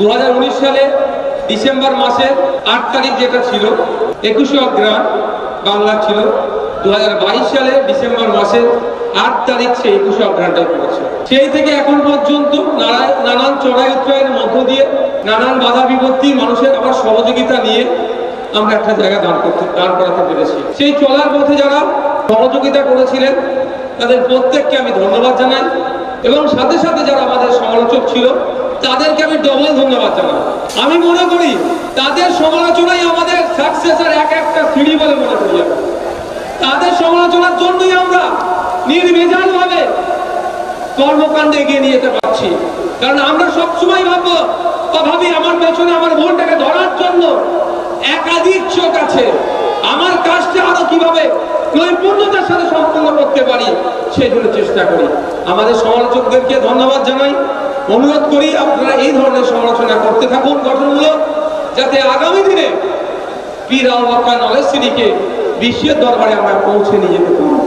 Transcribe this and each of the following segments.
2019 সালে ডিসেম্বর মাসের 8 তারিখ যেটা ছিল 21শে অগ্রহায়ণ বাংলা ছিল, 2022 সালে ডিসেম্বর মাসের 8 তারিখ সেই 21শে অগ্রহায়ণটা পড়েছে। সেই থেকে এখন পর্যন্ত নানান চড়াই উৎরাইয়ের মধ্য দিয়ে নানান বাধা বিপত্তি মানুষের আবার সহযোগিতা নিয়ে আমরা একটা জায়গা দাঁড় করাতে পেরেছি। সেই চলার পথে যারা সহযোগিতা করেছিলেন তাদের প্রত্যেককে আমি ধন্যবাদ জানাই, এবং সাথে সাথে যারা আমাদের সমালোচক ছিল তাদেরকে আমি ডবল ধন্যবাদ জানাই। আমি মনে করি তাদের সমালোচনাই আমাদের সাকসেসের একটা সিঁড়ি বলে মনে করি। তাদের সমালোচনার জন্যই আমরা নির্ভেজাল ভাবে কর্মকাণ্ডে এগিয়ে নিয়ে যেতে পারছি। কারণ আমরা সবসময় ভাবি আমার পেছনে আমার ভুলটাকে ধরার জন্য একাধিক চোখ আছে, আমার কাজটা আরো কিভাবে নৈপুণ্যতার সাথে সম্পূর্ণ করতে পারি সেই জন্য চেষ্টা করি। আমাদের সমালোচকদেরকে ধন্যবাদ জানাই, অনুরোধ করি আপনারা এই ধরনের সমালোচনা করতে থাকুন গঠনমূলক, যাতে আগামী দিনে পীর আল ওয়াক্কা নলেজ সিটিকে বিশ্বের দরবারে আমরা পৌঁছে নিয়ে যেতে পারি।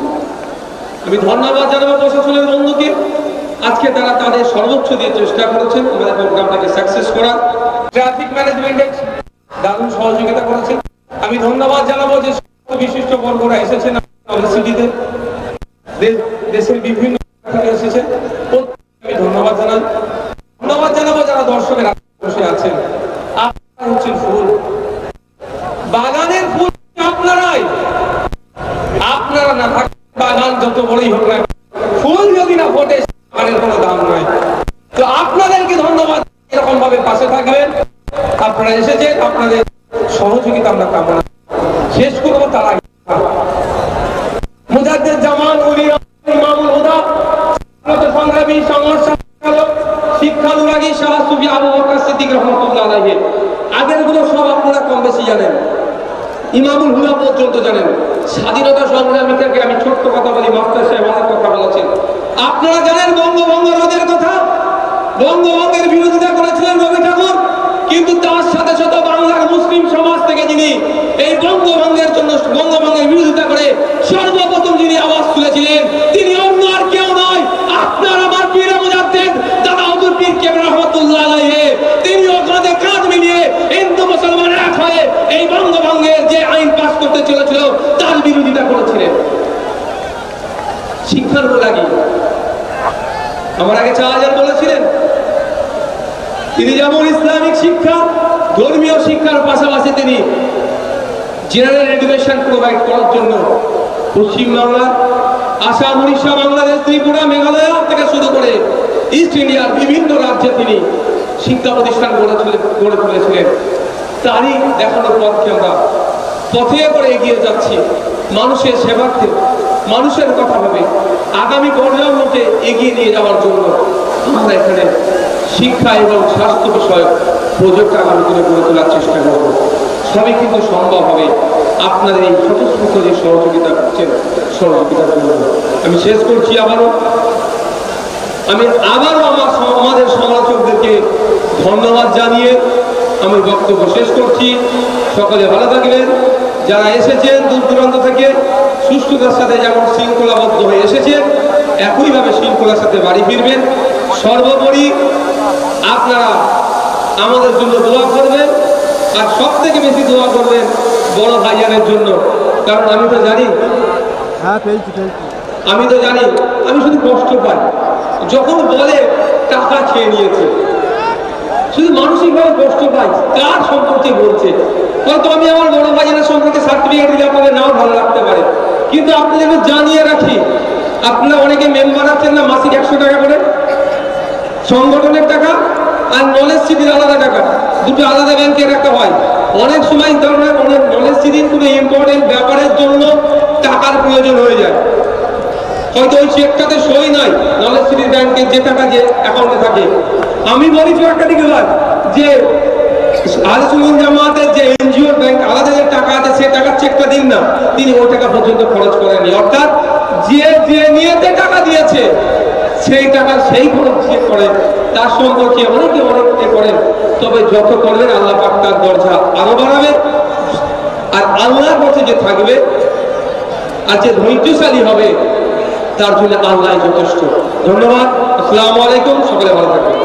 আমি ধন্যবাদ জানাবো প্রশাসনের বন্ধুকে, আজকে তারা তাদের সর্বোচ্চ দিয়ে চেষ্টা করেছেন আমাদের প্রোগ্রামটাকে সাকসেস করার। ট্রাফিক ম্যানেজমেন্টে দারুণ সহযোগিতা করেছেন। আমি ধন্যবাদ জানাবো যে বিশিষ্ট বর্গরা এসেছেন নলেজ সিটিতে, দেশের বিভিন্ন এসেছেন, আমি ধন্যবাদ জানাই। ধন্যবাদ জানাবো যারা দর্শকের বসে আছেন। আপনারা হচ্ছেন ফুল, বাগানের ফুল আপনারাই। আপনারা না থাকলে বাগান যত বড়ই হোক না, ফুল যদি না ফোটে বাগানের কোনো দাম নয়। তো আপনাদেরকে ধন্যবাদ, এরকম ভাবে পাশে থাকবেন। আপনারা এসেছেন, আপনাদের সহযোগিতা আমরা কামনা। শেষ করবো তার আগে মুজাদ্দেদ জামান ইমামুল হুদা সংগ্রামী সংঘর্ষ শিক্ষানুরাগী শাহ সুফি আবু বকর সিদ্দিক রহমাতুল্লাহ আলাইহি, আগের গুলো সব আপনারা কম বেশি জানেন, ইমামুল হুদা পর্যন্ত জানেন। স্বাধীনতা সংগ্রামীদেরকে আমি ছোট্ট কথা বলি, মাস্টার সাহেব অনেক কথা বলেছেন। আপনারা জানেন বঙ্গভঙ্গ রদের কথা, বঙ্গভঙ্গের বিরোধিতা করেছিলেন রবি ঠাকুর, কিন্তু তার সাথে সাথে বাংলার মুসলিম সমাজ থেকে যিনি এই বঙ্গভঙ্গের জন্য বঙ্গভঙ্গের বিরোধিতা করে সর্বপ্রথম যিনি আওয়াজ তুলেছিলেন তিনি অন্য আর কেউ নয়, আপনার আমার পীর মুজাদ্দেদ দাদা হুজুর পীর কেবলা রহমাতুল্লাহ আলাইহি। তিনি ওখানে কাঁধ মিলিয়ে হিন্দু মুসলমান এক হয়ে এই বঙ্গভঙ্গের যে আইন পাস করতে চলেছিল তার বিরোধিতা করেছিলেন। শিক্ষার লাগি আমার আগে শাহজাহান বলেছিলেন তিনি যেমন ইসলামিক শিক্ষা ধর্মীয় শিক্ষার পাশাপাশি তিনি জেনারেল এডুকেশন প্রোভাইড করার জন্য পশ্চিমবাংলা, আসাম, উড়িষ্যা, বাংলাদেশ, ত্রিপুরা, মেঘালয় থেকে শুরু করে ইস্ট ইন্ডিয়ার বিভিন্ন রাজ্যে তিনি শিক্ষা প্রতিষ্ঠান গড়ে তুলেছিলেন। তারই দেখানোর পথকে আমরা পথে করে এগিয়ে যাচ্ছি মানুষের সেবার্থে, মানুষের কথা ভাবে আগামী প্রজন্মকে এগিয়ে নিয়ে যাওয়ার জন্য আমরা এখানে শিক্ষা এবং স্বাস্থ্য বিষয়ক প্রজেক্ট আগামী দিনে গড়ে তোলার চেষ্টা করব। সবই কিন্তু সম্ভব হবে আপনাদের এই স্বতঃস্ফূর্ত যে সহযোগিতা করছেন, সহযোগিতার জন্য। আমি শেষ করছি আমি আবারও আমাদের সমালোচকদেরকে ধন্যবাদ জানিয়ে আমি বক্তব্য শেষ করছি। সকলে ভালো থাকবেন, যারা এসেছেন দূর দূরান্ত থেকে সুষ্ঠুতার সাথে যেমন শৃঙ্খলাবদ্ধ হয়ে এসেছেন একইভাবে শৃঙ্খলার সাথে বাড়ি ফিরবেন। সর্বোপরি আপনারা আমাদের জন্য দোয়া করবেন, আর সব থেকে বেশি দোয়া করবেন বড় ভাইজানের জন্য। কারণ আমি তো জানি আমি শুধু কষ্ট পাই যখন বলে টাকা খেয়ে নিয়েছে, শুধু মানসিকভাবে কষ্ট পাই। কার সম্পর্কে বলছে? হয়তো আমি আমার বড় ভাইজানের সম্পর্কে সার্টিফিকেট দিলে আপনাদের নাও ভালো লাগতে পারে, কিন্তু আপনি যেন জানিয়ে রাখি, আপনারা অনেকে মেম্বার আছেন না, মাসিক 100 টাকা করে সংগঠনের টাকা আর নলেজ সিটির আলাদা টাকা, দুটো আলাদা ব্যাংকে রাখা হয়। অনেক সময় ধরনের অনেক নলেজ সিটির কোনো ইম্পর্টেন্ট ব্যাপারের জন্য টাকার প্রয়োজন হয়ে যায়, হয়তো ওই চেকটাতে সই নাই নলেজ সিটির ব্যাংকে যে টাকা যে অ্যাকাউন্টে থাকে। আমি বলি একটা দিকে যে আহলে সুন্নাত জামাতের যে এনজিও ব্যাংক আলাদা যে টাকা আছে সে টাকার চেকটা দিন না, তিনি ওই টাকা পর্যন্ত খরচ করেননি। অর্থাৎ যে নিয়েতে টাকা দিয়েছে সেই টাকা সেই খরচ যে করে তার সম্পর্কে অনেকে করেন। তবে যত করবেন আল্লাহ পাক তার দরজা আরো বাড়াবে, আর আল্লাহর পথে যে থাকবে আর যে ধৈর্যশালী হবে তার জন্য আল্লাহ যথেষ্ট। ধন্যবাদ। আসসালামু আলাইকুম, সকলে ভালো থাকবেন।